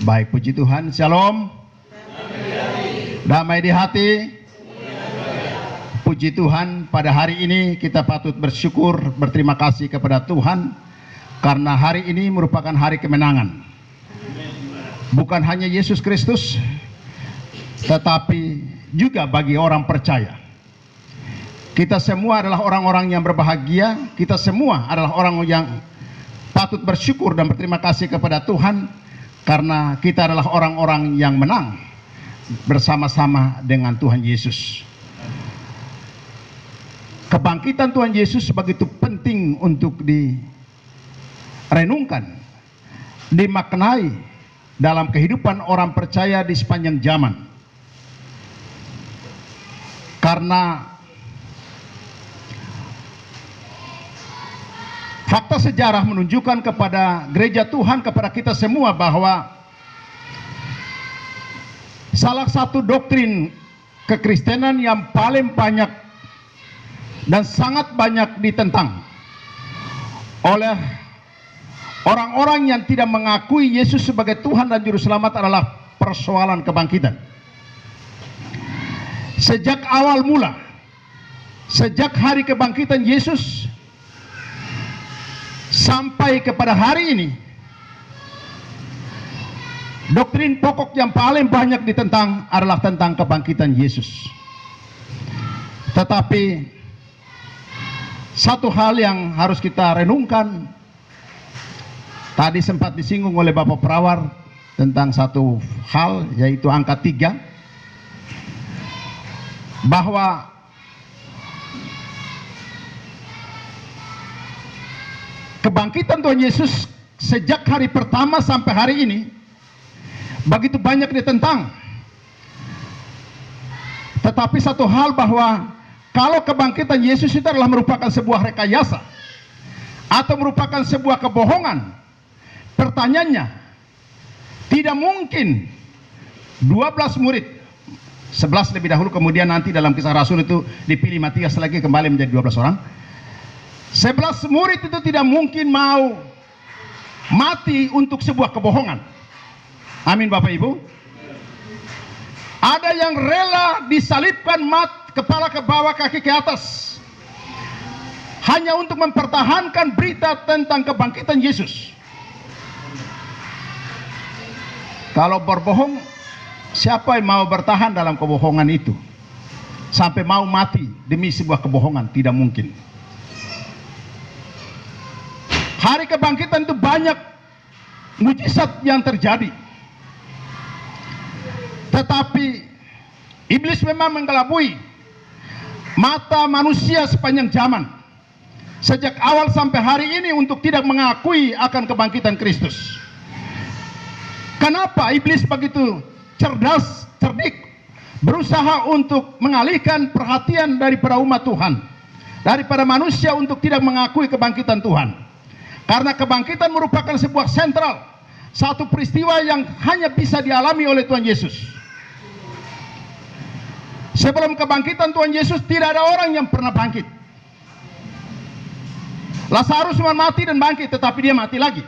Baik, puji Tuhan. Shalom. Damai di hati. Puji Tuhan, pada hari ini kita patut bersyukur, berterima kasih kepada Tuhan karena hari ini merupakan hari kemenangan. Bukan hanya Yesus Kristus, tetapi juga bagi orang percaya. Kita semua adalah orang-orang yang berbahagia, kita semua adalah orang yang patut bersyukur dan berterima kasih kepada Tuhan karena kita adalah orang-orang yang menang bersama-sama dengan Tuhan Yesus. Kebangkitan Tuhan Yesus begitu penting untuk direnungkan, dimaknai dalam kehidupan orang percaya di sepanjang zaman. Karena fakta sejarah menunjukkan kepada gereja Tuhan, kepada kita semua, bahwa salah satu doktrin kekristenan yang paling banyak dan sangat banyak ditentang oleh orang-orang yang tidak mengakui Yesus sebagai Tuhan dan Juru Selamat adalah persoalan kebangkitan. Sejak awal mula, sejak hari kebangkitan Yesus sampai kepada hari ini, doktrin pokok yang paling banyak ditentang adalah tentang kebangkitan Yesus. Tetapi satu hal yang harus kita renungkan, tadi sempat disinggung oleh Bapak Perawar tentang satu hal, yaitu angka 3, bahwa kebangkitan Tuhan Yesus sejak hari pertama sampai hari ini begitu banyak ditentang. Tetapi satu hal, bahwa kalau kebangkitan Yesus itu adalah merupakan sebuah rekayasa atau merupakan sebuah kebohongan, pertanyaannya, tidak mungkin 12 murid, 11 lebih dahulu, kemudian nanti dalam Kisah Rasul itu dipilih Matias lagi kembali menjadi 12 orang. 11 murid itu tidak mungkin mau mati untuk sebuah kebohongan. Amin, Bapak Ibu. Ada yang rela disalibkan kepala ke bawah, kaki ke atas, hanya untuk mempertahankan berita tentang kebangkitan Yesus. Kalau berbohong, siapa yang mau bertahan dalam kebohongan itu sampai mau mati demi sebuah kebohongan? Tidak mungkin. Hari kebangkitan itu banyak mujizat yang terjadi, tetapi iblis memang mengelabui mata manusia sepanjang zaman, sejak awal sampai hari ini, untuk tidak mengakui akan kebangkitan Kristus. Kenapa iblis begitu cerdas, cerdik, berusaha untuk mengalihkan perhatian daripada umat Tuhan, daripada manusia, untuk tidak mengakui kebangkitan Tuhan? Karena kebangkitan merupakan sebuah sentral, satu peristiwa yang hanya bisa dialami oleh Tuhan Yesus. Sebelum kebangkitan Tuhan Yesus tidak ada orang yang pernah bangkit. Lazarus cuma mati dan bangkit, tetapi dia mati lagi.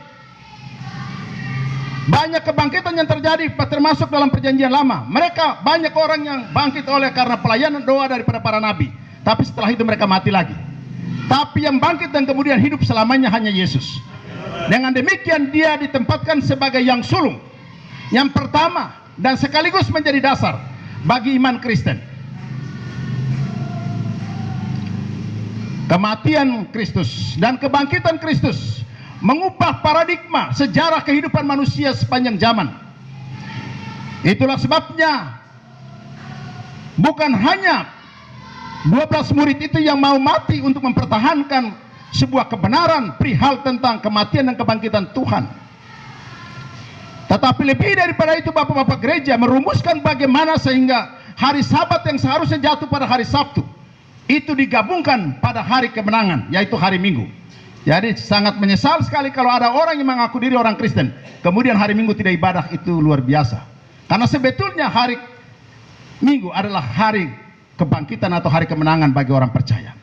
Banyak kebangkitan yang terjadi termasuk dalam perjanjian lama. Mereka banyak orang yang bangkit oleh karena pelayanan doa daripada para nabi, tapi setelah itu mereka mati lagi. Tapi yang bangkit dan kemudian hidup selamanya hanya Yesus. Dengan demikian dia ditempatkan sebagai yang sulung, yang pertama, dan sekaligus menjadi dasar bagi iman Kristen. Kematian Kristus dan kebangkitan Kristus mengubah paradigma sejarah kehidupan manusia sepanjang zaman. Itulah sebabnya bukan hanya 12 murid itu yang mau mati untuk mempertahankan sebuah kebenaran perihal tentang kematian dan kebangkitan Tuhan, tetapi lebih daripada itu, Bapak-bapak gereja merumuskan bagaimana sehingga hari Sabat yang seharusnya jatuh pada hari Sabtu itu digabungkan pada hari kemenangan, yaitu hari Minggu. Jadi sangat menyesal sekali kalau ada orang yang mengaku diri orang Kristen kemudian hari Minggu tidak ibadah. Itu luar biasa, karena sebetulnya hari Minggu adalah hari kebangkitan atau hari kemenangan bagi orang percaya.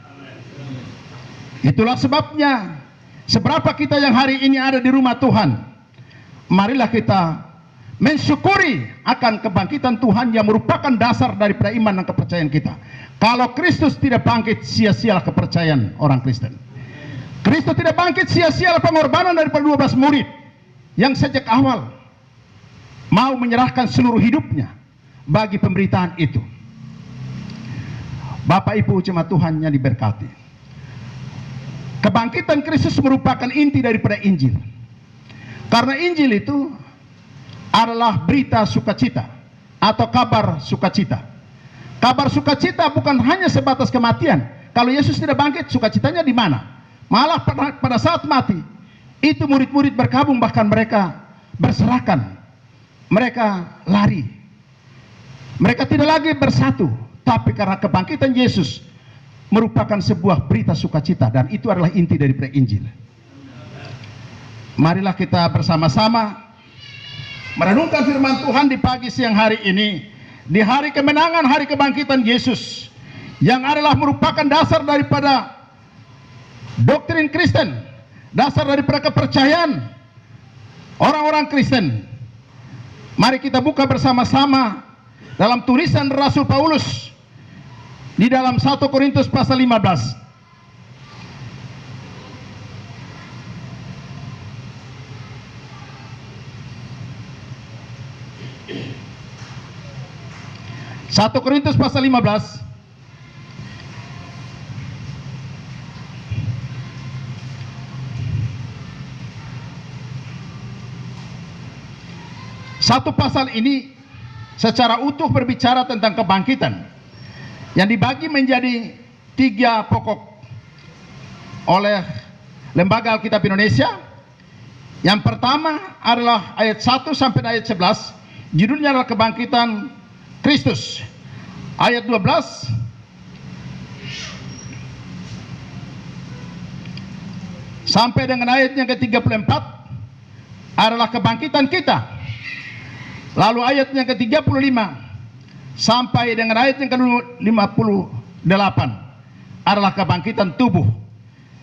Itulah sebabnya, seberapa kita yang hari ini ada di rumah Tuhan, marilah kita mensyukuri akan kebangkitan Tuhan yang merupakan dasar daripada iman dan kepercayaan kita. Kalau Kristus tidak bangkit, sia-sialah kepercayaan orang Kristen. Kristus tidak bangkit, sia-sialah pengorbanan daripada 12 murid yang sejak awal mau menyerahkan seluruh hidupnya bagi pemberitaan itu. Bapak Ibu jemaat Tuhan yang diberkati, kebangkitan Kristus merupakan inti daripada Injil. Karena Injil itu adalah berita sukacita atau kabar sukacita. Kabar sukacita bukan hanya sebatas kematian. Kalau Yesus tidak bangkit, sukacitanya di mana? Malah pada saat mati, itu murid-murid berkabung, bahkan mereka berserakan. Mereka lari. Mereka tidak lagi bersatu. Tapi karena kebangkitan Yesus merupakan sebuah berita sukacita, dan itu adalah inti daripada Injil. Marilah kita bersama-sama merenungkan firman Tuhan di pagi siang hari ini, di hari kemenangan, hari kebangkitan Yesus, yang adalah merupakan dasar daripada doktrin Kristen, dasar daripada kepercayaan orang-orang Kristen. Mari kita buka bersama-sama dalam tulisan Rasul Paulus di dalam 1 Korintus pasal 15. 1 Korintus pasal 15 satu pasal ini secara utuh berbicara tentang kebangkitan yang dibagi menjadi 3 pokok oleh Lembaga Alkitab Indonesia. Yang pertama adalah ayat 1 sampai ayat 11, judulnya adalah kebangkitan Kristus. Ayat 12 sampai dengan ayat yang ke-34 adalah kebangkitan kita. Lalu ayat yang ke-35 sampai dengan ayat yang ke-58 adalah kebangkitan tubuh.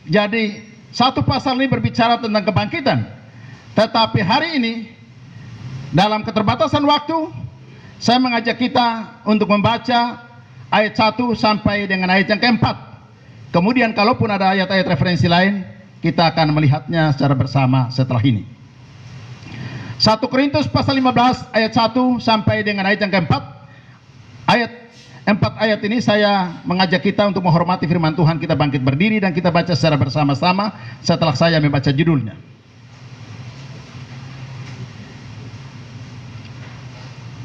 Jadi satu pasal ini berbicara tentang kebangkitan. Tetapi hari ini dalam keterbatasan waktu, saya mengajak kita untuk membaca ayat 1 sampai dengan ayat yang ke-4. Kemudian kalaupun ada ayat-ayat referensi lain, kita akan melihatnya secara bersama setelah ini. 1 Korintus pasal 15 ayat 1 sampai dengan ayat yang ke-4. Ayat 4 ayat ini saya mengajak kita untuk menghormati firman Tuhan. Kita bangkit berdiri dan kita baca secara bersama-sama setelah saya membaca judulnya.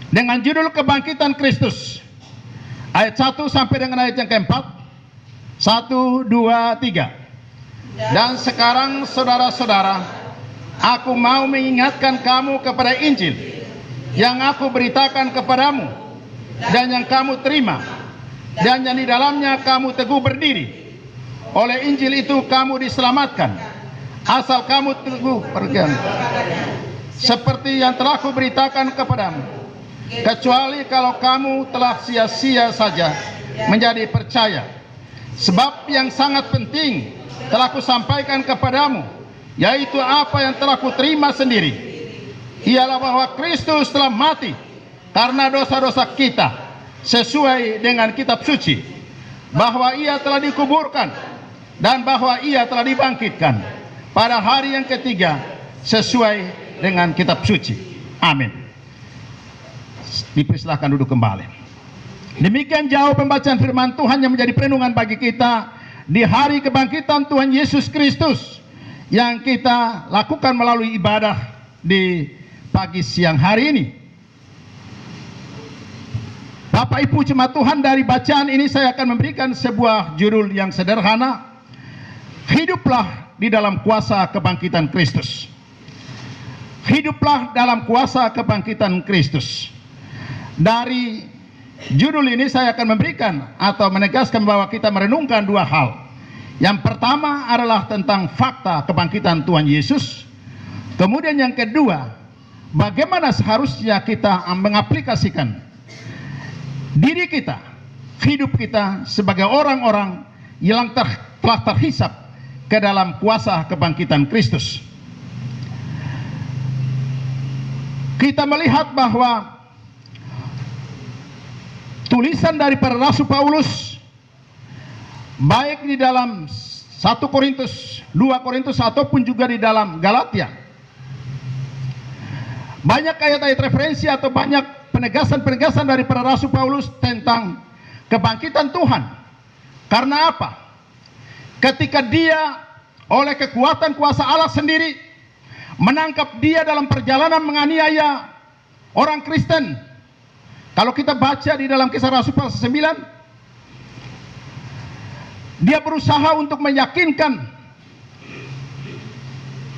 Dengan judul kebangkitan Kristus, ayat 1 sampai dengan ayat yang ke-4. 1, 2, 3. Dan sekarang saudara-saudara, aku mau mengingatkan kamu kepada Injil yang aku beritakan kepadamu dan yang kamu terima dan yang di dalamnya kamu teguh berdiri. Oleh Injil itu kamu diselamatkan, asal kamu teguh berpegang seperti yang telah kuberitakan kepadamu. Kecuali kalau kamu telah sia-sia saja menjadi percaya. Sebab yang sangat penting telah kusampaikan kepadamu, yaitu apa yang telah kuterima sendiri, ialah bahwa Kristus telah mati karena dosa-dosa kita sesuai dengan kitab suci, bahwa ia telah dikuburkan dan bahwa ia telah dibangkitkan pada hari yang ketiga sesuai dengan kitab suci. Amin. Dipersilahkan duduk kembali. Demikian jauh pembacaan firman Tuhan yang menjadi perenungan bagi kita di hari kebangkitan Tuhan Yesus Kristus yang kita lakukan melalui ibadah di pagi siang hari ini. Bapak Ibu jemaat Tuhan, dari bacaan ini saya akan memberikan sebuah judul yang sederhana: hiduplah di dalam kuasa kebangkitan Kristus. Hiduplah dalam kuasa kebangkitan Kristus. Dari judul ini saya akan memberikan atau menegaskan bahwa kita merenungkan 2 hal. Yang pertama adalah tentang fakta kebangkitan Tuhan Yesus. Kemudian yang kedua, bagaimana seharusnya kita mengaplikasikan diri kita, hidup kita sebagai orang-orang yang telah terhisap ke dalam kuasa kebangkitan Kristus. kita melihat bahwa tulisan daripada Rasul Paulus, baik di dalam 1 Korintus, 2 Korintus, ataupun juga di dalam Galatia, banyak ayat-ayat referensi atau banyak penegasan-penegasan daripada Rasul Paulus tentang kebangkitan Tuhan. Karena apa? Ketika dia oleh kekuatan kuasa Allah sendiri menangkap dia dalam perjalanan menganiaya orang Kristen. Kalau kita baca di dalam Kisah Rasul pasal 9, dia berusaha untuk meyakinkan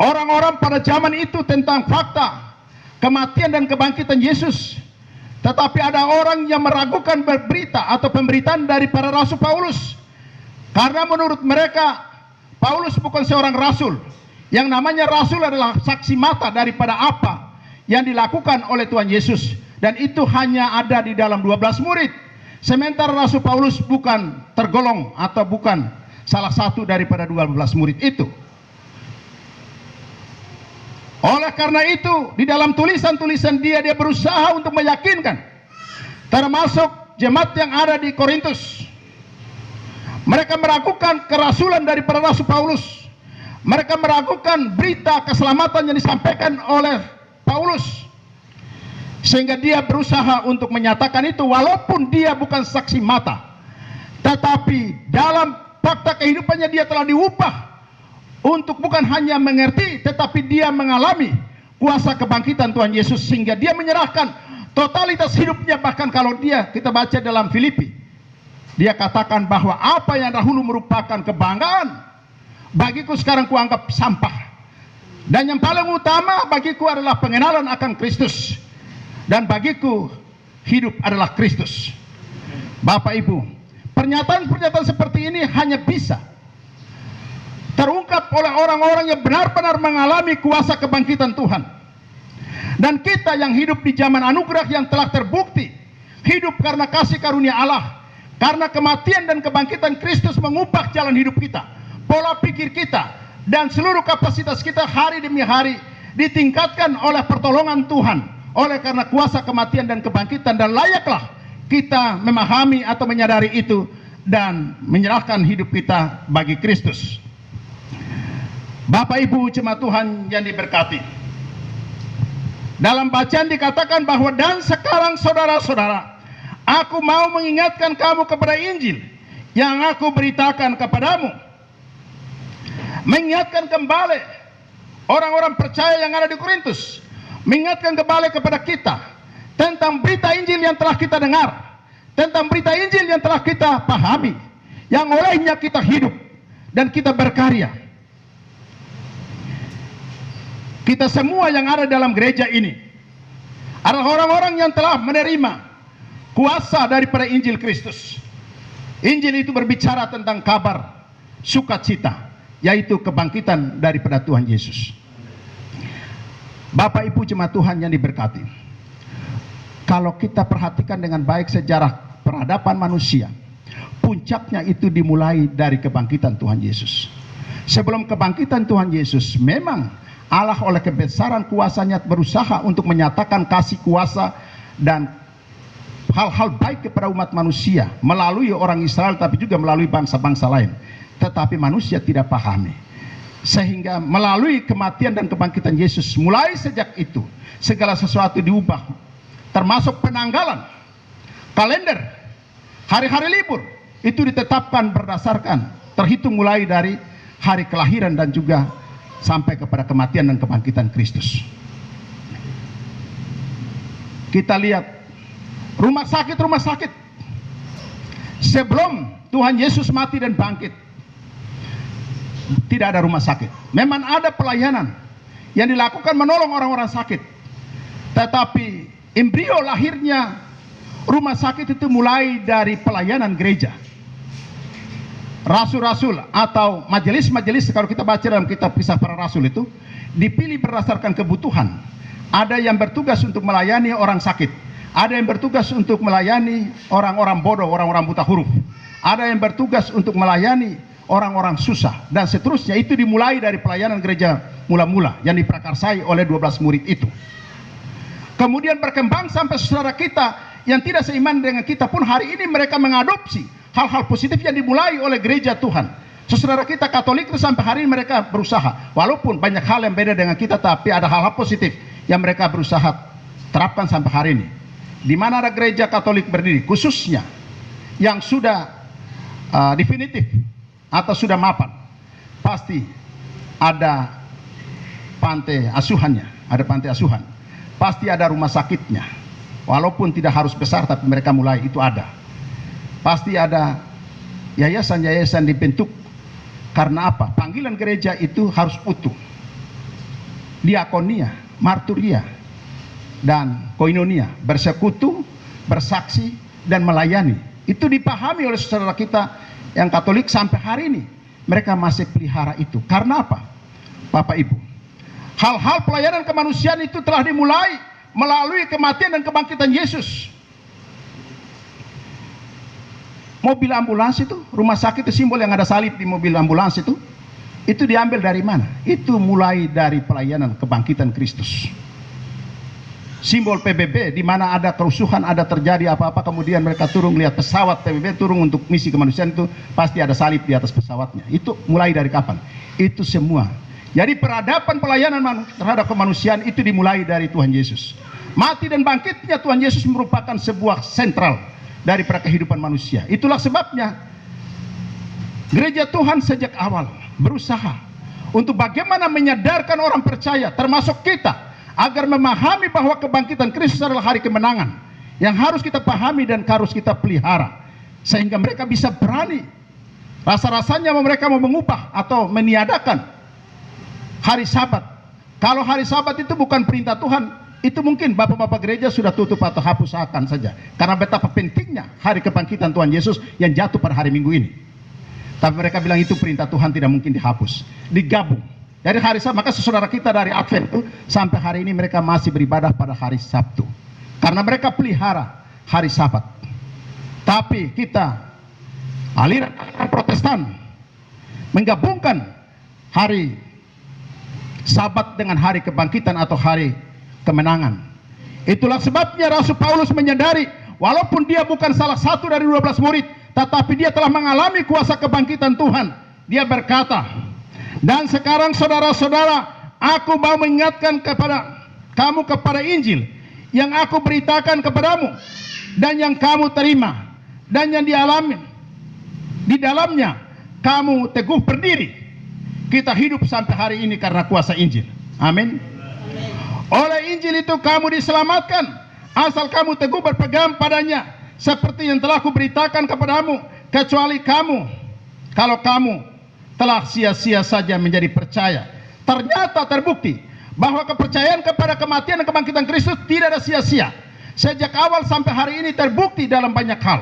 orang-orang pada zaman itu tentang fakta kematian dan kebangkitan Yesus. Tetapi ada orang yang meragukan berita atau pemberitaan daripada Rasul Paulus, karena menurut mereka Paulus bukan seorang rasul. Yang namanya rasul adalah saksi mata daripada apa yang dilakukan oleh Tuhan Yesus, dan itu hanya ada di dalam 12 murid. Sementara Rasul Paulus bukan tergolong atau bukan salah satu daripada 12 murid itu. Oleh karena itu, di dalam tulisan-tulisan dia berusaha untuk meyakinkan, termasuk jemaat yang ada di Korintus. Mereka meragukan kerasulan daripada Rasul Paulus. Mereka meragukan berita keselamatan yang disampaikan oleh Paulus. Sehingga dia berusaha untuk menyatakan itu, walaupun dia bukan saksi mata, tetapi dalam fakta kehidupannya dia telah diubah untuk bukan hanya mengerti, tetapi dia mengalami kuasa kebangkitan Tuhan Yesus, sehingga dia menyerahkan totalitas hidupnya. Bahkan kalau kita baca dalam Filipi, dia katakan bahwa apa yang dahulu merupakan kebanggaan, bagiku sekarang kuanggap sampah. Dan yang paling utama bagiku adalah pengenalan akan Kristus, dan bagiku hidup adalah Kristus. Bapak Ibu, pernyataan-pernyataan seperti ini hanya bisa terungkap oleh orang-orang yang benar-benar mengalami kuasa kebangkitan Tuhan. Dan kita yang hidup di zaman anugerah yang telah terbukti hidup karena kasih karunia Allah, karena kematian dan kebangkitan Kristus mengubah jalan hidup kita, pola pikir kita, dan seluruh kapasitas kita hari demi hari ditingkatkan oleh pertolongan Tuhan, oleh karena kuasa kematian dan kebangkitan. Dan layaklah kita memahami atau menyadari itu dan menyerahkan hidup kita bagi Kristus. Bapak Ibu jemaat Tuhan yang diberkati, dalam bacaan dikatakan bahwa, dan sekarang saudara-saudara, aku mau mengingatkan kamu kepada Injil yang aku beritakan kepadamu. Mengingatkan kembali orang-orang percaya yang ada di Korintus, mengingatkan kembali kepada kita tentang berita Injil yang telah kita dengar, tentang berita Injil yang telah kita pahami, yang olehnya kita hidup dan kita berkarya. Kita semua yang ada dalam gereja ini adalah orang-orang yang telah menerima kuasa daripada Injil Kristus. Injil itu berbicara tentang kabar sukacita, yaitu kebangkitan daripada Tuhan Yesus. Bapak Ibu jemaat Tuhan yang diberkati, kalau kita perhatikan dengan baik sejarah peradaban manusia, puncaknya itu dimulai dari kebangkitan Tuhan Yesus. Sebelum kebangkitan Tuhan Yesus, memang Allah oleh kebesaran kuasanya berusaha untuk menyatakan kasih kuasa dan hal-hal baik kepada umat manusia melalui orang Israel, tapi juga melalui bangsa-bangsa lain. Tetapi manusia tidak pahami, sehingga melalui kematian dan kebangkitan Yesus, mulai sejak itu segala sesuatu diubah, termasuk penanggalan, kalender, hari-hari libur itu ditetapkan berdasarkan terhitung mulai dari hari kelahiran dan juga sampai kepada kematian dan kebangkitan Kristus. Kita lihat rumah sakit sebelum Tuhan Yesus mati dan bangkit, tidak ada rumah sakit. Memang ada pelayanan yang dilakukan menolong orang-orang sakit, tetapi embrio lahirnya rumah sakit itu mulai dari pelayanan gereja. Rasul-rasul atau majelis-majelis, kalau kita baca dalam kitab Kisah Para Rasul, itu dipilih berdasarkan kebutuhan. Ada yang bertugas untuk melayani orang sakit, ada yang bertugas untuk melayani orang-orang bodoh, orang-orang buta huruf, ada yang bertugas untuk melayani orang-orang susah, dan seterusnya. Itu dimulai dari pelayanan gereja mula-mula yang diprakarsai oleh 12 murid itu. kemudian berkembang sampai saudara kita yang tidak seiman dengan kita pun hari ini mereka mengadopsi hal-hal positif yang dimulai oleh gereja Tuhan. Saudara kita Katolik itu sampai hari ini mereka berusaha, walaupun banyak hal yang beda dengan kita, tapi ada hal-hal positif yang mereka berusaha terapkan sampai hari ini. Di mana ada gereja Katolik berdiri, khususnya yang sudah definitif atau sudah mapan, pasti ada pantai asuhannya, ada pantai asuhan, pasti ada rumah sakitnya, walaupun tidak harus besar, tapi mereka mulai itu ada. Pasti ada yayasan-yayasan dibentuk. Karena apa? Panggilan gereja itu harus utuh. Diakonia, marturia, dan koinonia, bersekutu, bersaksi, dan melayani. Itu dipahami oleh saudara kita yang Katolik sampai hari ini. Mereka masih pelihara itu. Karena apa? Bapak Ibu, hal-hal pelayanan kemanusiaan itu telah dimulai melalui kematian dan kebangkitan Yesus. Mobil ambulans itu, rumah sakit itu, simbol yang ada salib di mobil ambulans itu diambil dari mana? Itu mulai dari pelayanan kebangkitan Kristus. Simbol PBB, di mana ada kerusuhan, ada terjadi apa-apa, kemudian mereka turun lihat pesawat PBB turun untuk misi kemanusiaan, itu pasti ada salib di atas pesawatnya. Itu mulai dari kapan? Itu semua. Jadi peradaban pelayanan terhadap kemanusiaan itu dimulai dari Tuhan Yesus. Mati dan bangkitnya Tuhan Yesus merupakan sebuah sentral dari kehidupan manusia. Itulah sebabnya gereja Tuhan sejak awal berusaha untuk bagaimana menyadarkan orang percaya, termasuk kita, agar memahami bahwa kebangkitan Kristus adalah hari kemenangan yang harus kita pahami dan harus kita pelihara, sehingga mereka bisa berani. Rasa-rasanya mereka mau mengubah atau meniadakan hari Sabat. Kalau hari Sabat itu bukan perintah Tuhan, itu mungkin bapak-bapak gereja sudah tutup atau hapuskan saja, karena betapa pentingnya hari kebangkitan Tuhan Yesus yang jatuh pada hari Minggu ini. Tapi mereka bilang itu perintah Tuhan, tidak mungkin dihapus, digabung. Dari hari Sabat, maka saudara kita dari Advent itu sampai hari ini mereka masih beribadah pada hari Sabtu, karena mereka pelihara hari Sabat. Tapi kita aliran Protestan menggabungkan hari Sabat dengan hari kebangkitan atau hari kemenangan. Itulah sebabnya Rasul Paulus menyadari, walaupun dia bukan salah satu dari 12 murid, tetapi dia telah mengalami kuasa kebangkitan Tuhan. Dia berkata, dan sekarang saudara-saudara, aku mau mengingatkan kepada kamu kepada Injil yang aku beritakan kepadamu, dan yang kamu terima, dan yang dialami di dalamnya kamu teguh berdiri. Kita hidup sampai hari ini karena kuasa Injil. Amin. Oleh Injil itu kamu diselamatkan, asal kamu teguh berpegang padanya, seperti yang telah kuberitakan kepadamu, kecuali kamu, kalau kamu telah sia-sia saja menjadi percaya. Ternyata terbukti bahwa kepercayaan kepada kematian dan kebangkitan Kristus tidak ada sia-sia. Sejak awal sampai hari ini terbukti dalam banyak hal.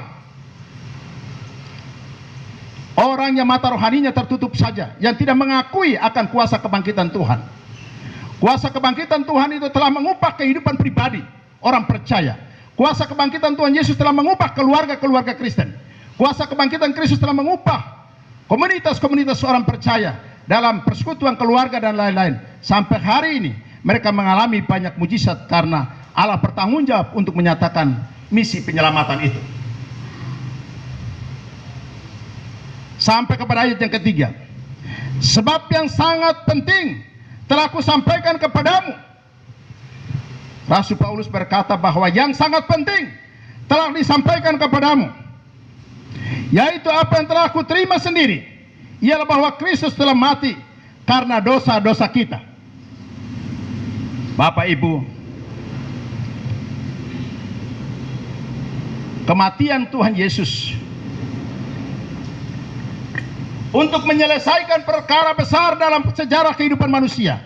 Orang yang mata rohaninya tertutup saja, yang tidak mengakui akan kuasa kebangkitan Tuhan. Kuasa kebangkitan Tuhan itu telah mengubah kehidupan pribadi orang percaya. Kuasa kebangkitan Tuhan Yesus telah mengubah keluarga-keluarga Kristen. Kuasa kebangkitan Kristus telah mengubah komunitas-komunitas orang percaya dalam persekutuan keluarga dan lain-lain. Sampai hari ini mereka mengalami banyak mujizat karena Allah bertanggung jawab untuk menyatakan misi penyelamatan itu. Sampai kepada ayat yang ketiga. Sebab yang sangat penting telah kusampaikan kepadamu. Rasul Paulus berkata bahwa yang sangat penting telah disampaikan kepadamu, yaitu apa yang telah kuterima sendiri, ialah bahwa Kristus telah mati karena dosa-dosa kita. Bapak Ibu, kematian Tuhan Yesus untuk menyelesaikan perkara besar dalam sejarah kehidupan manusia.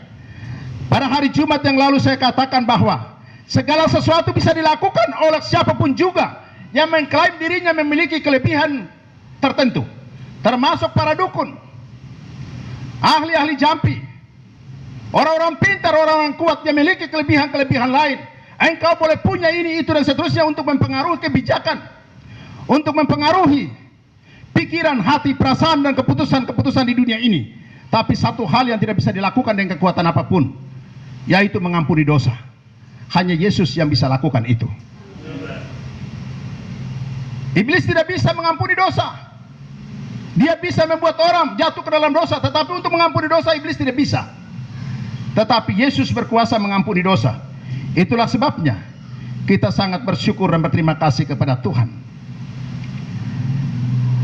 Pada hari Jumat yang lalu saya katakan bahwa segala sesuatu bisa dilakukan oleh siapapun juga yang mengklaim dirinya memiliki kelebihan tertentu, termasuk para dukun, ahli-ahli jampi, orang-orang pintar, orang-orang kuat yang memiliki kelebihan-kelebihan lain. Engkau boleh punya ini, itu, dan seterusnya untuk mempengaruhi kebijakan, untuk mempengaruhi pikiran, hati, perasaan, dan keputusan-keputusan di dunia ini. Tapi satu hal yang tidak bisa dilakukan dengan kekuatan apapun, yaitu mengampuni dosa. hanya Yesus yang bisa lakukan itu. Iblis tidak bisa mengampuni dosa. Dia bisa membuat orang jatuh ke dalam dosa, tetapi untuk mengampuni dosa iblis tidak bisa. Tetapi Yesus berkuasa mengampuni dosa. Itulah sebabnya kita sangat bersyukur dan berterima kasih kepada Tuhan.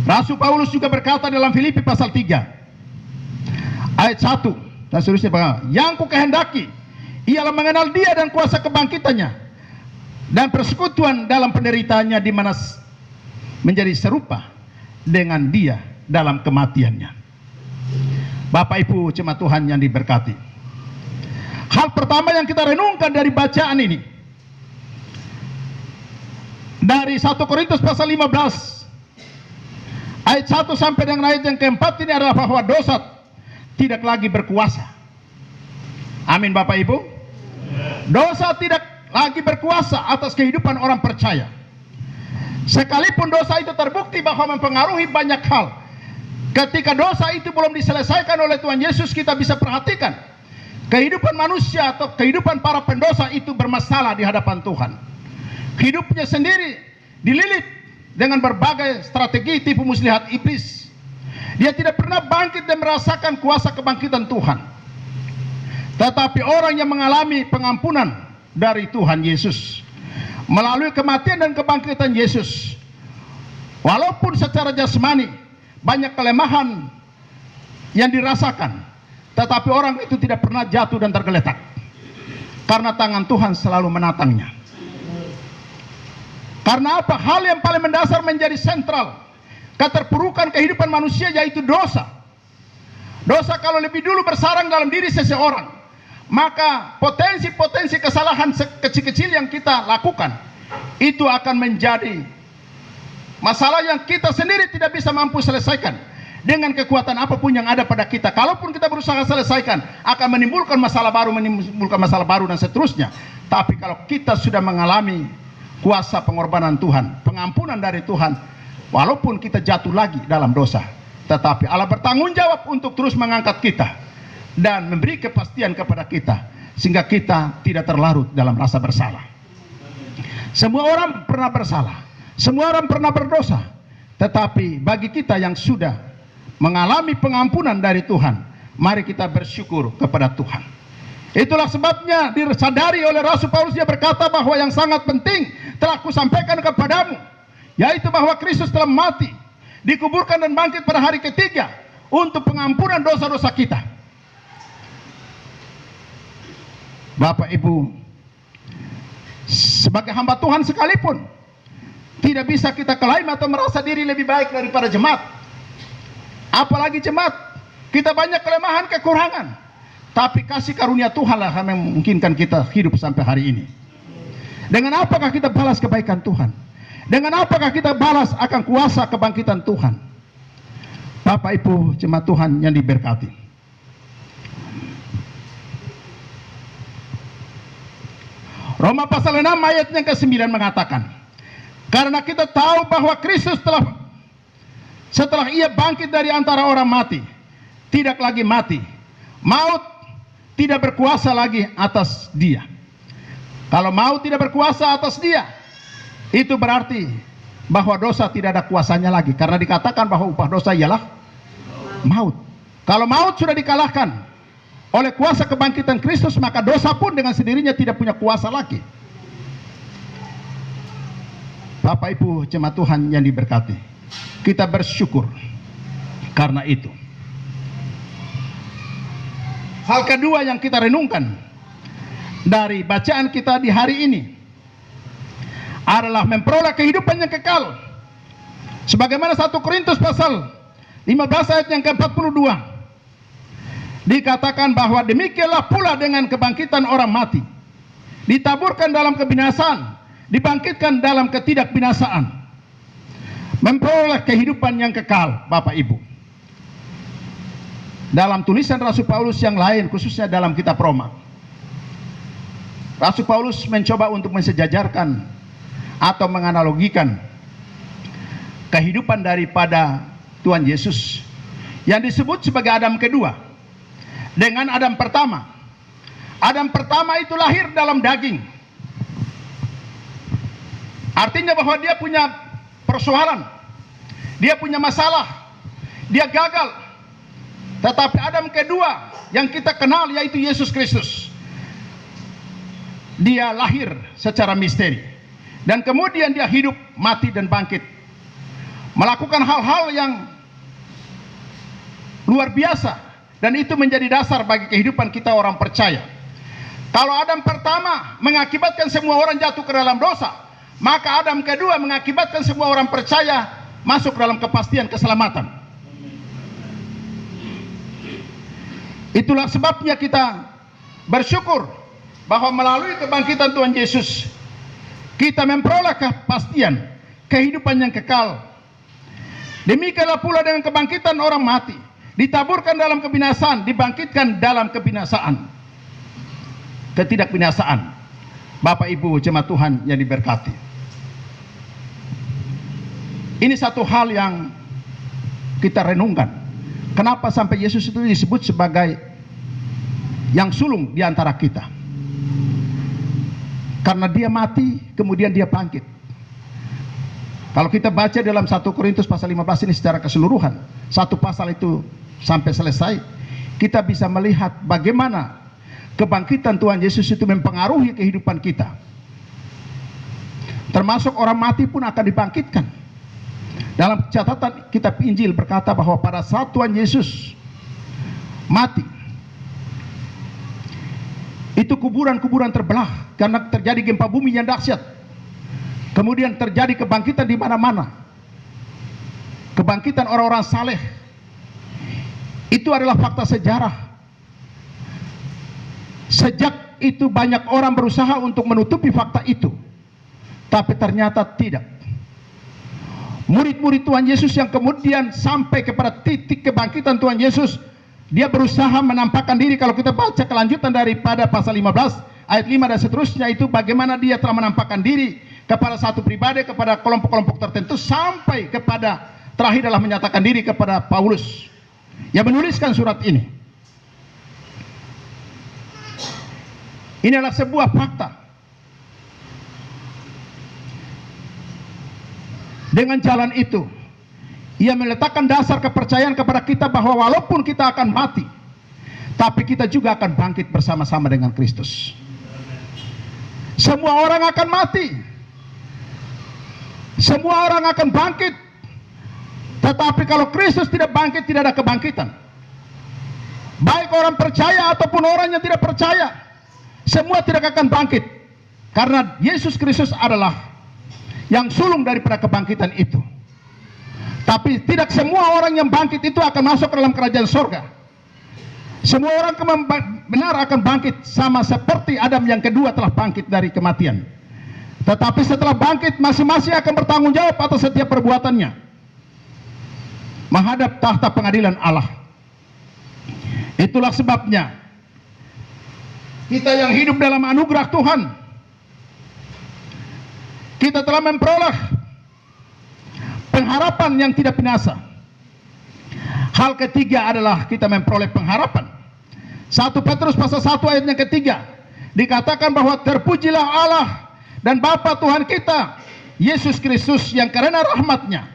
Rasul Paulus juga berkata dalam Filipi pasal 3 ayat 1 dan seterusnya, bahwa yang ku kehendaki ialah mengenal Dia dan kuasa kebangkitannya dan persekutuan dalam penderitaannya, di mana menjadi serupa dengan Dia dalam kematiannya. Bapak Ibu jemaat Tuhan yang diberkati, hal pertama yang kita renungkan dari bacaan ini dari 1 Korintus pasal 15 ayat 1 sampai dengan ayat yang keempat ini adalah bahwa dosa tidak lagi berkuasa. Amin Bapak Ibu. Dosa tidak lagi berkuasa atas kehidupan orang percaya. Sekalipun dosa itu terbukti bahwa mempengaruhi banyak hal, ketika dosa itu belum diselesaikan oleh Tuhan Yesus, kita bisa perhatikan kehidupan manusia atau kehidupan para pendosa itu bermasalah di hadapan Tuhan. Hidupnya sendiri dililit dengan berbagai strategi tipu muslihat iblis. Dia tidak pernah bangkit dan merasakan kuasa kebangkitan Tuhan. Tetapi orang yang mengalami pengampunan dari Tuhan Yesus melalui kematian dan kebangkitan Yesus, walaupun secara jasmani banyak kelemahan yang dirasakan, tetapi orang itu tidak pernah jatuh dan tergeletak, karena tangan Tuhan selalu menatangnya. Karena apa? Hal yang paling mendasar menjadi sentral keterpurukan kehidupan manusia, yaitu dosa. Dosa kalau lebih dulu bersarang dalam diri seseorang, maka potensi-potensi kesalahan kecil-kecil yang kita lakukan itu akan menjadi masalah yang kita sendiri tidak bisa mampu selesaikan dengan kekuatan apapun yang ada pada kita. Kalaupun kita berusaha selesaikan, akan menimbulkan masalah baru dan seterusnya. Tapi kalau kita sudah mengalami kuasa pengorbanan Tuhan, pengampunan dari Tuhan, walaupun kita jatuh lagi dalam dosa, tetapi Allah bertanggung jawab untuk terus mengangkat kita dan memberi kepastian kepada kita, sehingga kita tidak terlarut dalam rasa bersalah. Semua orang pernah bersalah, semua orang pernah berdosa, tetapi bagi kita yang sudah mengalami pengampunan dari Tuhan, mari kita bersyukur kepada Tuhan. Itulah sebabnya disadari oleh Rasul Paulus, dia berkata bahwa yang sangat penting telah kusampaikan kepadamu, yaitu bahwa Kristus telah mati, dikuburkan dan bangkit pada hari ketiga untuk pengampunan dosa-dosa kita. Bapak Ibu, sebagai hamba Tuhan sekalipun tidak bisa kita klaim atau merasa diri lebih baik daripada jemaat. Apalagi jemaat, kita banyak kelemahan, kekurangan, tapi kasih karunia Tuhan lah yang memungkinkan kita hidup sampai hari ini. Dengan apakah kita balas kebaikan Tuhan? Dengan apakah kita balas akan kuasa kebangkitan Tuhan? Bapak Ibu jemaat Tuhan yang diberkati, Roma pasal 6 ayat yang ke-9 mengatakan, karena kita tahu bahwa Kristus setelah ia bangkit dari antara orang mati, tidak lagi mati, maut tidak berkuasa lagi atas dia. Kalau maut tidak berkuasa atas dia, itu berarti bahwa dosa tidak ada kuasanya lagi, karena dikatakan bahwa upah dosa ialah maut. Kalau maut sudah dikalahkan oleh kuasa kebangkitan Kristus, maka dosa pun dengan sendirinya tidak punya kuasa lagi. Bapak Ibu jemaat Tuhan yang diberkati, kita bersyukur karena itu. Hal kedua yang kita renungkan dari bacaan kita di hari ini adalah memperoleh kehidupan yang kekal, sebagaimana 1 Korintus pasal 15 ayat yang ke-42 dikatakan bahwa demikianlah pula dengan kebangkitan orang mati, ditaburkan dalam kebinasaan, dibangkitkan dalam ketidakbinasaan, memperoleh kehidupan yang kekal. Bapak Ibu, dalam tulisan Rasul Paulus yang lain, khususnya dalam kitab Roma, Rasul Paulus mencoba untuk mensejajarkan atau menganalogikan kehidupan daripada Tuhan Yesus yang disebut sebagai Adam kedua dengan Adam pertama. Adam pertama itu lahir dalam daging, Artinya bahwa dia punya persoalan, dia punya masalah, dia gagal. Tetapi Adam kedua yang kita kenal yaitu Yesus Kristus, dia lahir secara misteri, dan kemudian dia hidup, mati, dan bangkit, melakukan hal-hal yang luar biasa, dan itu menjadi dasar bagi kehidupan kita orang percaya. Kalau Adam pertama mengakibatkan semua orang jatuh ke dalam dosa, maka Adam kedua mengakibatkan semua orang percaya masuk dalam kepastian keselamatan. Itulah sebabnya kita bersyukur bahwa melalui kebangkitan Tuhan Yesus kita memperoleh kepastian kehidupan yang kekal. Demikianlah pula dengan kebangkitan orang mati, ditaburkan dalam kebinasaan, dibangkitkan dalam kebinasaan, ketidakbinasaan. Bapak Ibu jemaat Tuhan yang diberkati, ini satu hal yang kita renungkan. Kenapa sampai Yesus itu disebut sebagai yang sulung di antara kita? Karena dia mati, kemudian dia bangkit. Kalau kita baca dalam 1 Korintus pasal 15 ini secara keseluruhan, satu pasal itu sampai selesai, kita bisa melihat bagaimana kebangkitan Tuhan Yesus itu mempengaruhi kehidupan kita. Termasuk orang mati pun akan dibangkitkan. Dalam catatan kitab Injil berkata bahwa pada saat Tuhan Yesus mati, itu kuburan-kuburan terbelah karena terjadi gempa bumi yang dahsyat. Kemudian terjadi kebangkitan di mana-mana. Kebangkitan orang-orang saleh. Itu adalah fakta sejarah. Sejak itu banyak orang berusaha untuk menutupi fakta itu, tapi ternyata tidak. Murid-murid Tuhan Yesus yang kemudian sampai kepada titik kebangkitan Tuhan Yesus, dia berusaha menampakkan diri. Kalau kita baca kelanjutan daripada pasal 15 ayat 5 dan seterusnya, itu bagaimana dia telah menampakkan diri kepada satu pribadi, kepada kelompok-kelompok tertentu, sampai kepada terakhir adalah menyatakan diri kepada Paulus yang menuliskan surat ini. Ini adalah sebuah fakta. Dengan jalan itu, ia meletakkan dasar kepercayaan kepada kita bahwa walaupun kita akan mati, tapi kita juga akan bangkit bersama-sama dengan Kristus. Semua orang akan mati, semua orang akan bangkit, tetapi kalau Kristus tidak bangkit, tidak ada kebangkitan. Baik orang percaya ataupun orang yang tidak percaya, semua tidak akan bangkit, karena Yesus Kristus adalah yang sulung daripada kebangkitan itu. Tapi tidak semua orang yang bangkit itu akan masuk ke dalam kerajaan surga. Semua orang benar akan bangkit, sama seperti Adam yang kedua telah bangkit dari kematian. Tetapi setelah bangkit, masing-masing akan bertanggung jawab atas setiap perbuatannya menghadap tahta pengadilan Allah. Itulah sebabnya kita yang hidup dalam anugerah Tuhan, kita telah memperoleh pengharapan yang tidak binasa. Hal ketiga adalah kita memperoleh pengharapan. 1 Petrus pasal 1 ayat yang ketiga dikatakan bahwa terpujilah Allah dan Bapa Tuhan kita Yesus Kristus, yang karena rahmatnya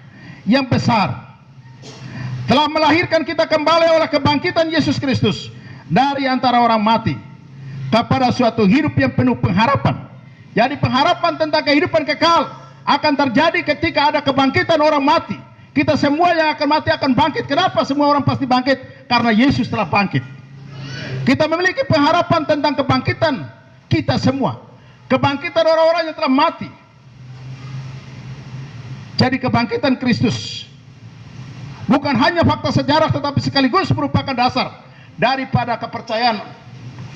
yang besar telah melahirkan kita kembali oleh kebangkitan Yesus Kristus dari antara orang mati kepada suatu hidup yang penuh pengharapan. Jadi pengharapan tentang kehidupan kekal akan terjadi ketika ada kebangkitan orang mati. Kita semua yang akan mati akan bangkit. Kenapa semua orang pasti bangkit? Karena Yesus telah bangkit. Kita memiliki pengharapan tentang kebangkitan kita semua, kebangkitan orang-orang yang telah mati. Jadi kebangkitan Kristus bukan hanya fakta sejarah, tetapi sekaligus merupakan dasar daripada kepercayaan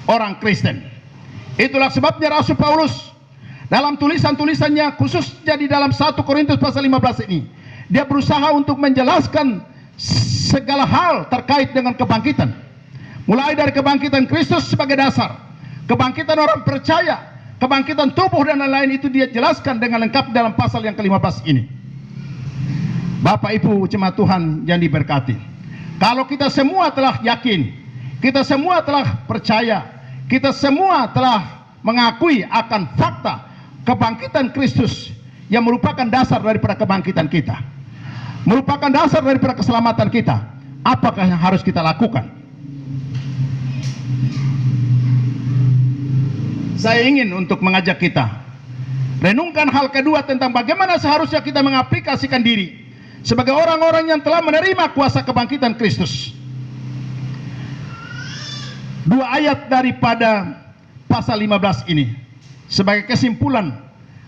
orang Kristen. Itulah sebabnya Rasul Paulus dalam tulisan-tulisannya, khususnya di dalam 1 Korintus pasal 15 ini, dia berusaha untuk menjelaskan segala hal terkait dengan kebangkitan. Mulai dari kebangkitan Kristus sebagai dasar, kebangkitan orang percaya, kebangkitan tubuh dan lain-lain, itu dia jelaskan dengan lengkap dalam pasal yang ke-15 ini. Bapak Ibu jemaat Tuhan yang diberkati, kalau kita semua telah yakin, kita semua telah percaya, kita semua telah mengakui akan fakta kebangkitan Kristus yang merupakan dasar daripada kebangkitan kita, merupakan dasar daripada keselamatan kita. Apakah yang harus kita lakukan? Saya ingin untuk mengajak kita renungkan hal kedua tentang bagaimana seharusnya kita mengaplikasikan diri sebagai orang-orang yang telah menerima kuasa kebangkitan Kristus. Dua ayat daripada pasal 15 ini sebagai kesimpulan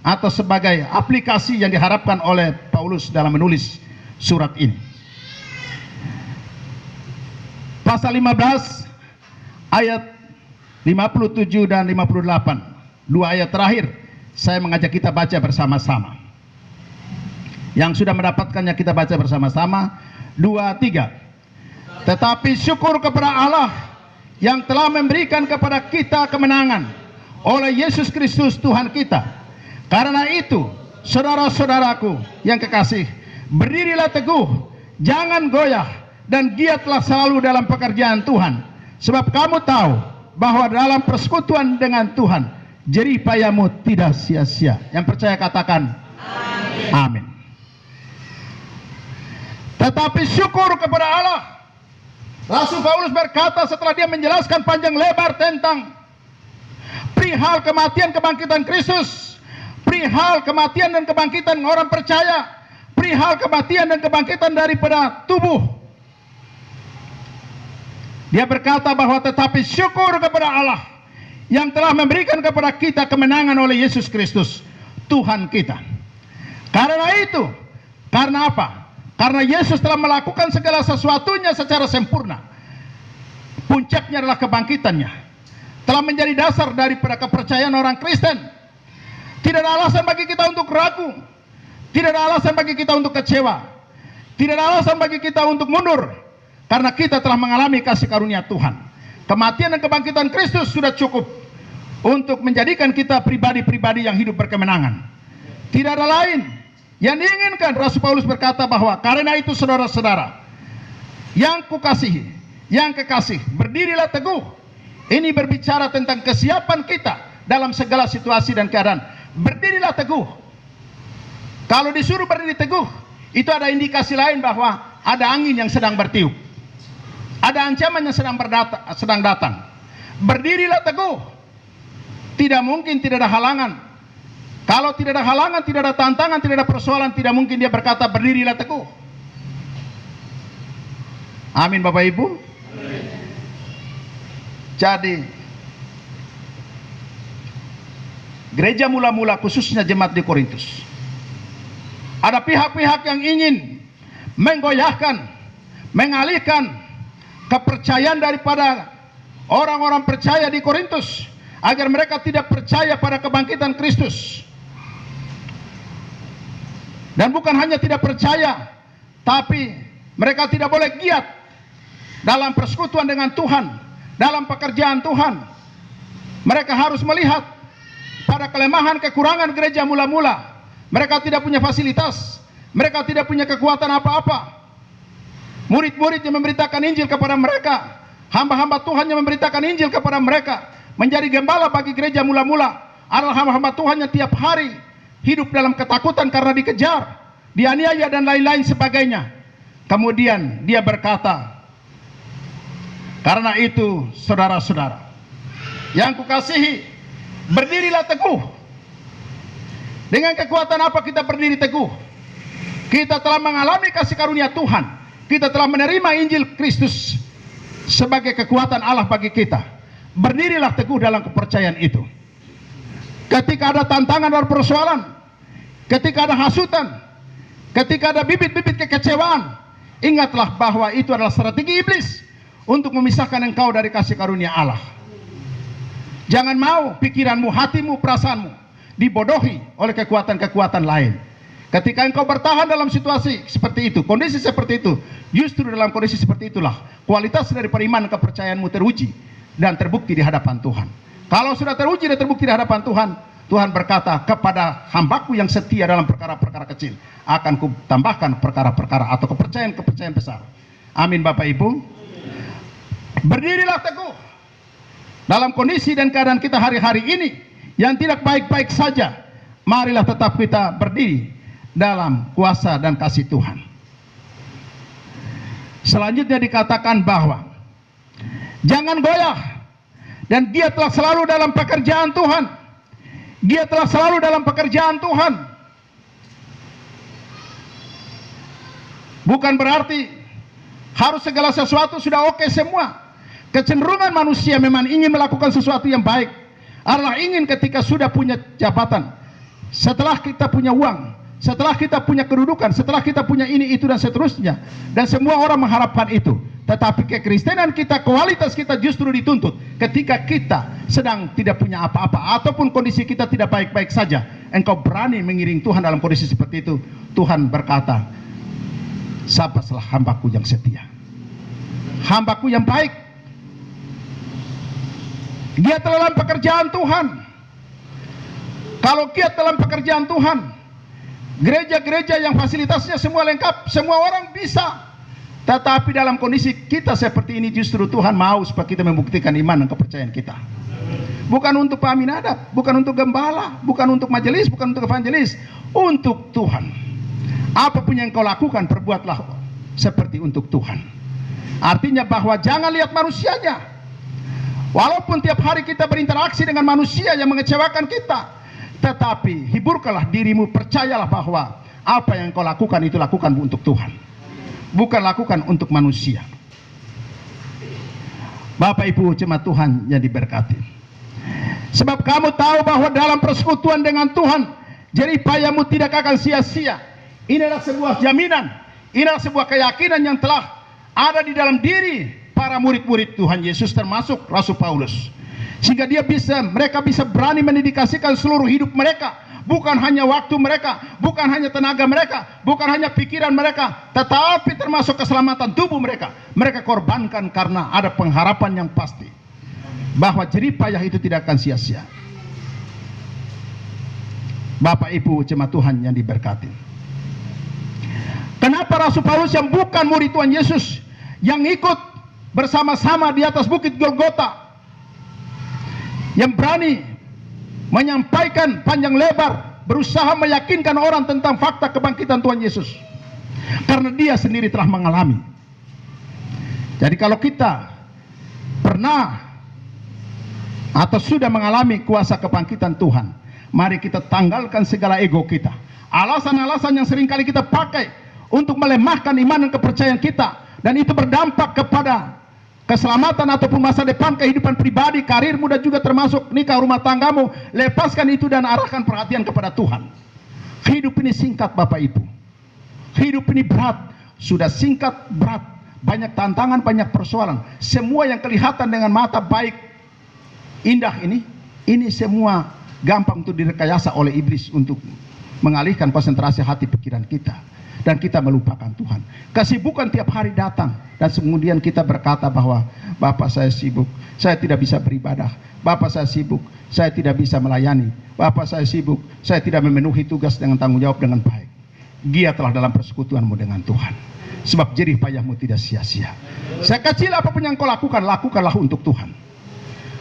atau sebagai aplikasi yang diharapkan oleh Paulus dalam menulis surat ini. Pasal 15 ayat 57 dan 58. Dua ayat terakhir saya mengajak kita baca bersama-sama. Yang sudah mendapatkannya kita baca bersama-sama. 2, 3. Tetapi syukur kepada Allah yang telah memberikan kepada kita kemenangan oleh Yesus Kristus Tuhan kita. Karena itu, saudara-saudaraku yang kekasih, berdirilah teguh, jangan goyah, dan giatlah selalu dalam pekerjaan Tuhan. Sebab kamu tahu bahwa dalam persekutuan dengan Tuhan, jerih payahmu tidak sia-sia. Yang percaya katakan amin. Amin. Tetapi syukur kepada Allah. Rasul Paulus berkata setelah dia menjelaskan panjang lebar tentang perihal kematian kebangkitan Kristus, perihal kematian dan kebangkitan orang percaya, perihal kematian dan kebangkitan daripada tubuh. Dia berkata bahwa tetapi syukur kepada Allah yang telah memberikan kepada kita kemenangan oleh Yesus Kristus Tuhan kita. Karena itu, karena apa? Karena Yesus telah melakukan segala sesuatunya secara sempurna. Puncaknya adalah kebangkitannya. Telah menjadi dasar daripada kepercayaan orang Kristen. Tidak ada alasan bagi kita untuk ragu. Tidak ada alasan bagi kita untuk kecewa. Tidak ada alasan bagi kita untuk mundur. Karena kita telah mengalami kasih karunia Tuhan. Kematian dan kebangkitan Kristus sudah cukup untuk menjadikan kita pribadi-pribadi yang hidup berkemenangan. Tidak ada lain yang diinginkan. Rasul Paulus berkata bahwa karena itu saudara-saudara yang kukasihi, yang kekasih, berdirilah teguh. Ini berbicara tentang kesiapan kita dalam segala situasi dan keadaan. Berdirilah teguh. Kalau disuruh berdiri teguh, itu ada indikasi lain bahwa ada angin yang sedang bertiup. Ada ancaman yang sedang datang. Berdirilah teguh. Tidak mungkin tidak ada halangan. Kalau tidak ada halangan, tidak ada tantangan, tidak ada persoalan, tidak mungkin dia berkata berdirilah teguh. Amin Bapak Ibu. Amin. Jadi gereja mula-mula khususnya jemaat di Korintus, ada pihak-pihak yang ingin menggoyahkan, mengalihkan kepercayaan daripada orang-orang percaya di Korintus agar mereka tidak percaya pada kebangkitan Kristus. Dan bukan hanya tidak percaya, tapi mereka tidak boleh giat dalam persekutuan dengan Tuhan, dalam pekerjaan Tuhan. Mereka harus melihat pada kelemahan kekurangan gereja mula-mula. Mereka tidak punya fasilitas, mereka tidak punya kekuatan apa-apa. Murid-murid yang memberitakan Injil kepada mereka, hamba-hamba Tuhan yang memberitakan Injil kepada mereka, menjadi gembala bagi gereja mula-mula adalah hamba-hamba Tuhan yang tiap hari hidup dalam ketakutan karena dikejar, dianiaya dan lain-lain sebagainya. Kemudian dia berkata, karena itu saudara-saudara yang kukasihi, berdirilah teguh. Dengan kekuatan apa kita berdiri teguh? Kita telah mengalami kasih karunia Tuhan. Kita telah menerima Injil Kristus sebagai kekuatan Allah bagi kita. Berdirilah teguh dalam kepercayaan itu. Ketika ada tantangan dan persoalan, ketika ada hasutan, ketika ada bibit-bibit kekecewaan, ingatlah bahwa itu adalah strategi iblis untuk memisahkan engkau dari kasih karunia Allah. Jangan mau pikiranmu, hatimu, perasaanmu dibodohi oleh kekuatan-kekuatan lain. Ketika engkau bertahan dalam situasi seperti itu, kondisi seperti itu, justru dalam kondisi seperti itulah kualitas dari iman kepercayaanmu teruji dan terbukti di hadapan Tuhan. Kalau sudah teruji dan terbukti di hadapan Tuhan, Tuhan berkata kepada hambaku yang setia dalam perkara-perkara kecil, akan kutambahkan perkara-perkara atau kepercayaan-kepercayaan besar. Amin Bapak Ibu. Berdirilah teguh dalam kondisi dan keadaan kita hari-hari ini yang tidak baik-baik saja. marilah tetap kita berdiri dalam kuasa dan kasih Tuhan. Selanjutnya dikatakan bahwa jangan goyah, dan dia telah selalu dalam pekerjaan Tuhan. Dia telah selalu dalam pekerjaan Tuhan. Bukan berarti harus segala sesuatu sudah oke semua. Kecenderungan manusia memang ingin melakukan sesuatu yang baik adalah ingin ketika sudah punya jabatan, setelah kita punya uang, setelah kita punya kedudukan, setelah kita punya ini, itu, dan seterusnya. Dan semua orang mengharapkan itu. Tetapi kekristenan kita, kualitas kita justru dituntut ketika kita sedang tidak punya apa-apa, ataupun kondisi kita tidak baik-baik saja. Engkau berani mengiring Tuhan dalam kondisi seperti itu. Tuhan berkata, sabarlah hambaku yang setia, hambaku yang baik. Dia telah dalam pekerjaan Tuhan. Kalau giat dalam pekerjaan Tuhan, gereja-gereja yang fasilitasnya semua lengkap, semua orang bisa. Tetapi dalam kondisi kita seperti ini, justru Tuhan mau supaya kita membuktikan iman dan kepercayaan kita. Bukan untuk Pak Aminadab, bukan untuk gembala, bukan untuk majelis, bukan untuk evangelis, untuk Tuhan. Apapun yang kau lakukan, perbuatlah seperti untuk Tuhan. Artinya bahwa jangan lihat manusianya. Walaupun tiap hari kita berinteraksi dengan manusia yang mengecewakan kita, tetapi hiburkanlah dirimu, percayalah bahwa apa yang kau lakukan itu lakukan untuk Tuhan, bukan lakukan untuk manusia. Bapak Ibu jemaat Tuhan yang diberkati, sebab kamu tahu bahwa dalam persekutuan dengan Tuhan, jerih payahmu tidak akan sia-sia. Ini adalah sebuah jaminan, ini adalah sebuah keyakinan yang telah ada di dalam diri para murid-murid Tuhan Yesus, termasuk Rasul Paulus, sehingga mereka bisa berani mendedikasikan seluruh hidup mereka. Bukan hanya waktu mereka, bukan hanya tenaga mereka, bukan hanya pikiran mereka, tetapi termasuk keselamatan tubuh mereka. Mereka korbankan karena ada pengharapan yang pasti bahwa jerih payah itu tidak akan sia-sia. Bapak Ibu jemaat Tuhan yang diberkati, kenapa Rasul Paulus yang bukan murid Tuhan Yesus, yang ikut bersama-sama di atas bukit Golgota, yang berani menyampaikan panjang lebar, berusaha meyakinkan orang tentang fakta kebangkitan Tuhan Yesus, karena dia sendiri telah mengalami. Jadi kalau kita pernah atau sudah mengalami kuasa kebangkitan Tuhan, mari kita tanggalkan segala ego kita, alasan-alasan yang seringkali kita pakai untuk melemahkan iman dan kepercayaan kita, dan itu berdampak kepada keselamatan ataupun masa depan, kehidupan pribadi, karirmu, dan juga termasuk nikah, rumah tanggamu. Lepaskan itu dan arahkan perhatian kepada Tuhan. Hidup ini singkat Bapak Ibu, hidup ini berat, sudah singkat berat, banyak tantangan, banyak persoalan. Semua yang kelihatan dengan mata baik, indah ini semua gampang untuk direkayasa oleh iblis untuk mengalihkan konsentrasi hati pikiran kita, dan kita melupakan Tuhan. Kesibukan tiap hari datang, dan kemudian kita berkata bahwa Bapak saya sibuk, saya tidak bisa beribadah. Bapak saya sibuk, saya tidak bisa melayani. Bapak saya sibuk, saya tidak memenuhi tugas dengan tanggung jawab dengan baik. Giatlah dalam persekutuanmu dengan Tuhan, sebab jerih payahmu tidak sia-sia. Sekecil apapun yang kau lakukan, lakukanlah untuk Tuhan.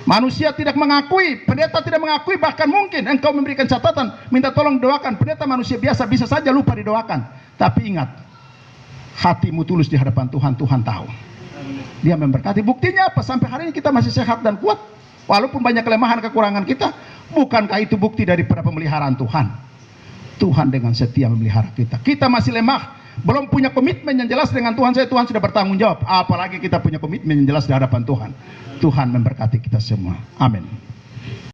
Manusia tidak mengakui, pendeta tidak mengakui, bahkan mungkin engkau memberikan catatan, minta tolong doakan. Pendeta manusia biasa, bisa saja lupa didoakan. Tapi ingat, hatimu tulus di hadapan Tuhan, Tuhan tahu. Dia memberkati. Buktinya apa? Sampai hari ini kita masih sehat dan kuat, walaupun banyak kelemahan kekurangan kita. Bukankah itu bukti daripada pemeliharaan Tuhan? Tuhan dengan setia memelihara kita. Kita masih lemah, belum punya komitmen yang jelas dengan Tuhan. Tuhan sudah bertanggung jawab, apalagi kita punya komitmen yang jelas di hadapan Tuhan. Tuhan memberkati kita semua. Amin.